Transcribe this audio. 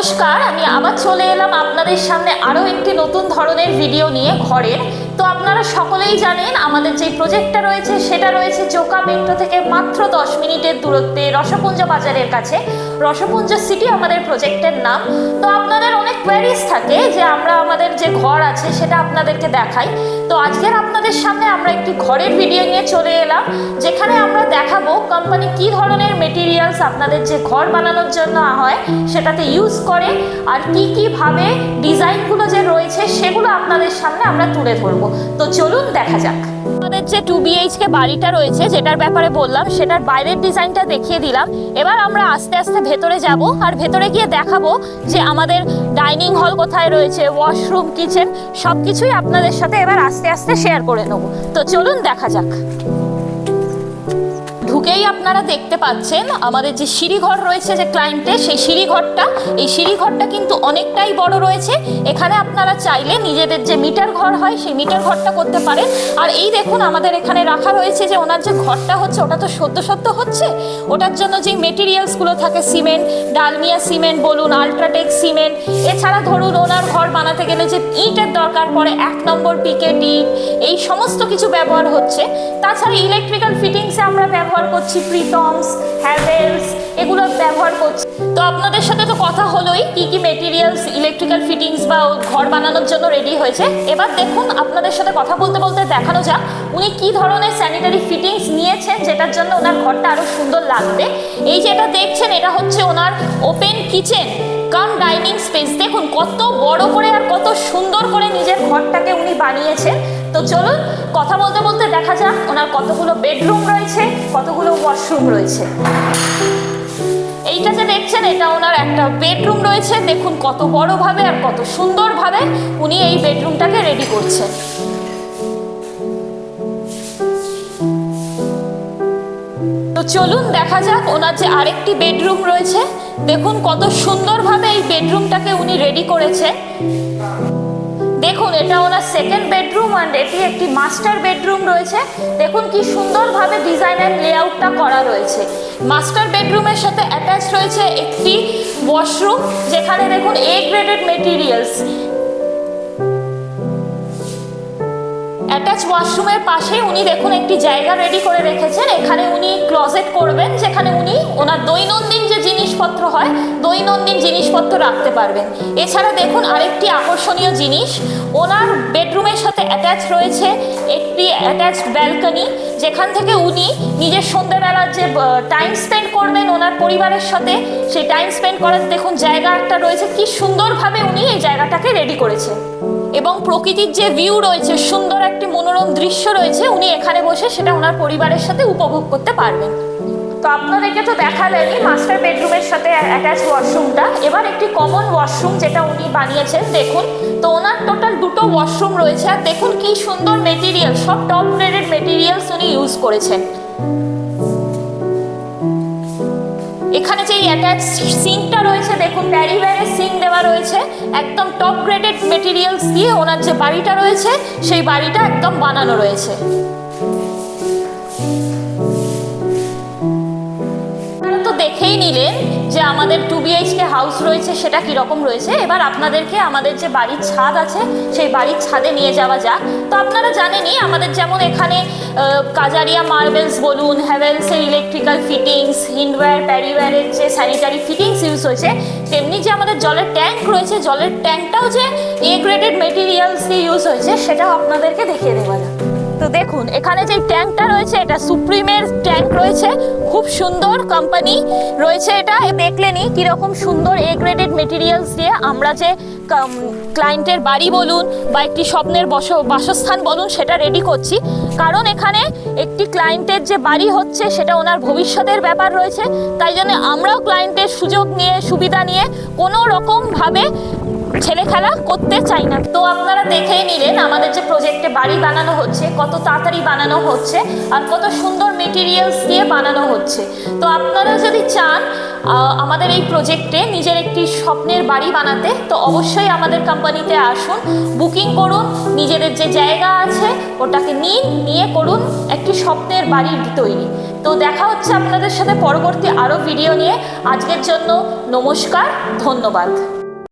নমস্কার, আমি আবার চলে এলাম আপনাদের সামনে আরও একটি নতুন ধরনের ভিডিও নিয়ে ঘরের। তো আপনারা সকলেই জানেন আমাদের যে প্রজেক্টটা রয়েছে সেটা রয়েছে চোকা মেট্রো থেকে মাত্র 10 মিনিটের দূরত্বে রসপুঞ্জ বাজারের কাছে। রসপুঞ্জ সিটি আমাদের প্রজেক্টের নাম। তো আপনাদের অনেক কোয়ারিজ থাকে যে আমরা আমাদের যে ঘর আছে সেটা আপনাদেরকে দেখাই। তো আজকের আপনাদের সামনে আমরা একটি ঘরের ভিডিও নিয়ে চলে এলাম, যেখানে আমরা দেখাবো কোম্পানি কি ধরনের মেটেরিয়ালস আপনাদের যে ঘর বানানোর জন্য হয় সেটাতে ইউজ করে, আর কি ভাবে ডিজাইনগুলো যে রয়েছে সেগুলো আপনাদের সামনে আমরা তুলে ধরবো। তো চলুন দেখা যাক। আমাদের যে 2 BHK বাড়িটা রয়েছে যেটার ব্যাপারে বললাম সেটার বাইরের ডিজাইনটা দেখিয়ে দিলাম। এবার আমরা আস্তে আস্তে ভেতরে যাব, আর ভেতরে গিয়ে দেখাবো যে আমাদের ডাইনিং হল কোথায় রয়েছে, ওয়াশরুম, কিচেন সব কিছুই আপনাদের সাথে এবার আস্তে আস্তে শেয়ার করে নেব। তো চলুন দেখা যাক। ঢুকেই আপনারা দেখতে পাচ্ছেন আমাদের যে সিঁড়িঘর রয়েছে যে ক্লায়েন্টের, সেই সিঁড়িঘরটা, এই সিঁড়িঘরটা কিন্তু অনেকটাই বড় রয়েছে। এখানে আপনারা চাইলে নিজেদের যে মিটার ঘর হয় সেই মিটার ঘরটা করতে পারেন। আর এই দেখুন আমাদের এখানে রাখা রয়েছে যে ওনার যে ঘরটা হচ্ছে ওটা তো সদ্য হচ্ছে, ওটার জন্য যে মেটেরিয়ালসগুলো থাকে, সিমেন্ট, ডালমিয়া সিমেন্ট বলুন, আল্ট্রাটেক সিমেন্ট, এছাড়া ধরুন ওনার ঘর বানাতে গেলে যে ইটের দরকার পড়ে 1 নম্বর পিকেট ইট, এই সমস্ত কিছু ব্যবহার হচ্ছে। তাছাড়া ইলেকট্রিক্যাল ফিটিংসে আমরা ব্যবহার করছি প্রিটমস, হ্যাভেলস, এগুলো ব্যবহার করছি। তো আপনাদের সাথে তো কথা হলোই কি মেটেরিয়ালস ইলেকট্রিক্যাল ফিটিংস বা ঘর বানানোর জন্য রেডি হয়েছে। এবার দেখুন আপনাদের সাথে কথা বলতে বলতে দেখানো যাক উনি কি ধরনের স্যানিটারি ফিটিংস নিয়েছেন যেটার জন্য ওনার ঘরটা আরো সুন্দর লাগবে। এই যেটা দেখছেন এটা হচ্ছে ওনার open kitchen cum dining space. দেখুন কত বড় করে আর কত সুন্দর করে নিজের ঘরটাকে উনি বানিয়েছেন। তো চলুন কথা বলতে বলতে দেখা যাক ওনার কতগুলো বেডরুম রয়েছে, কতগুলো ওয়াশরুম রয়েছে। এইটা যে দেখছেন এটা ওনার একটা বেডরুম রয়েছে। দেখুন কত বড়ভাবে আর কত সুন্দরভাবে উনি এই বেডরুমটাকে রেডি করছেন। তো চলুন দেখা যাক ওনার যে আরেকটি বেডরুম রয়েছে। দেখুন কত সুন্দরভাবে এই বেডরুমটাকে উনি রেডি করেছে। দেখুন এটা ওনার সেকেন্ড বেডরুম, অ্যান্ড এটি একটি মাস্টার বেডরুম রয়েছে। দেখুন কি সুন্দরভাবে ডিজাইন অ্যান্ড লেআউটটা করা রয়েছে। মাস্টার বেডরুমের সাথে অ্যাটাচ রয়েছে একটি ওয়াশরুম, যেখানে দেখুন A গ্রেডেড মেটেরিয়ালস। অ্যাটাচ ওয়াশরুমের পাশে উনি দেখুন একটি জায়গা রেডি করে রেখেছেন। এখানে উনি ক্লোজেট করবেন, যেখানে উনি ওনার দৈনন্দিন যে জিনিসপত্র হয় দৈনন্দিন জিনিসপত্র রাখতে পারবেন। এছাড়া দেখুন আরেকটি আকর্ষণীয় জিনিস, ওনার বেডরুমের সাথে অ্যাটাচ রয়েছে একটি অ্যাটাচড ব্যালকনি, যেখান থেকে উনি নিজের সন্ধ্যেবেলার যে টাইম স্পেন্ড করবেন ওনার পরিবারের সাথে, সেই টাইম স্পেন্ড করার দেখুন জায়গা একটা রয়েছে। কি সুন্দরভাবে উনি এই জায়গাটাকে রেডি করেছেন, এবং প্রকৃতির যে ভিউ রয়েছে, সুন্দর একটি মনোরম দৃশ্য রয়েছে, উনি এখানে বসে সেটা ওনার পরিবারের সাথে উপভোগ করতে পারবেন। তো আপনাদেরকে তো দেখালেনই মাস্টার বেডরুমের সাথে অ্যাটাচ ওয়াশরুমটা। এবার একটি কমন ওয়াশরুম যেটা উনি বানিয়েছেন দেখুন। তো ওনার টোটাল 2টো ওয়াশরুম রয়েছে, আর দেখুন কি সুন্দর মেটেরিয়াল, সব টপ গ্রেডেড মেটেরিয়ালস উনি ইউজ করেছেন। এখানে যে অ্যাটাচ সিঙ্কটা রয়েছে দেখুন প্যারিওয়্যারের সিঙ্ক দেওয়া রয়েছে, একদম টপ গ্রেডেড মেটেরিয়ালস দিয়ে ওনার যে বাড়িটা রয়েছে সেই বাড়িটা একদম বানানো রয়েছে। আপনারা তো দেখেই নিলেন যে আমাদের 2 BHK হাউস রয়েছে সেটা কীরকম রয়েছে। এবার আপনাদেরকে আমাদের যে বাড়ির ছাদ আছে সেই বাড়ির ছাদে নিয়ে যাওয়া যাক। তো আপনারা জানেনই আমাদের যেমন এখানে কাজারিয়া মার্বেলস বলুন, হ্যাভেলসের ইলেকট্রিক্যাল ফিটিংস, হিন্ডওয়্যার, প্যারিওয়্যারের যে স্যানিটারি ফিটিংস ইউজ হয়েছে, তেমনি যে আমাদের জলের ট্যাঙ্ক রয়েছে, জলের ট্যাঙ্কটাও যে A গ্রেডেড মেটেরিয়ালস দিয়ে ইউজ হয়েছে সেটাও আপনাদেরকে দেখিয়ে দেওয়া যাক। তো দেখুন এখানে যে ট্যাঙ্কটা রয়েছে এটা সুপ্রিমের ট্যাঙ্ক রয়েছে, খুব সুন্দর কোম্পানি রয়েছে। এটা দেখলেনই কীরকম সুন্দর A গ্রেডেড মেটেরিয়ালস দিয়ে আমরা যে ক্লায়েন্টের বাড়ি বলুন বা একটি স্বপ্নের বাসস্থান বলুন সেটা রেডি করছি। কারণ এখানে একটি ক্লায়েন্টের যে বাড়ি হচ্ছে সেটা ওনার ভবিষ্যতের ব্যাপার রয়েছে, তাই জন্য আমরাও ক্লায়েন্টের সুযোগ নিয়ে সুবিধা নিয়ে কোনো রকমভাবে ছেলে খেলা করতে চাই না। তো আপনারা দেখেই নিলেন আমাদের যে প্রজেক্টে বাড়ি বানানো হচ্ছে কত তাড়াতাড়ি বানানো হচ্ছে আর কত সুন্দর মেটেরিয়ালস দিয়ে বানানো হচ্ছে। তো আপনারা যদি চান আমাদের এই প্রজেক্টে নিজের একটি স্বপ্নের বাড়ি বানাতে, তো অবশ্যই আমাদের কোম্পানিতে আসুন, বুকিং করুন, নিজেদের যে জায়গা আছে ওটাকে নিয়ে করুন একটি স্বপ্নের বাড়ি তৈরি। তো দেখা হচ্ছে আপনাদের সাথে পরবর্তী আরও ভিডিও নিয়ে। আজকের জন্য নমস্কার, ধন্যবাদ।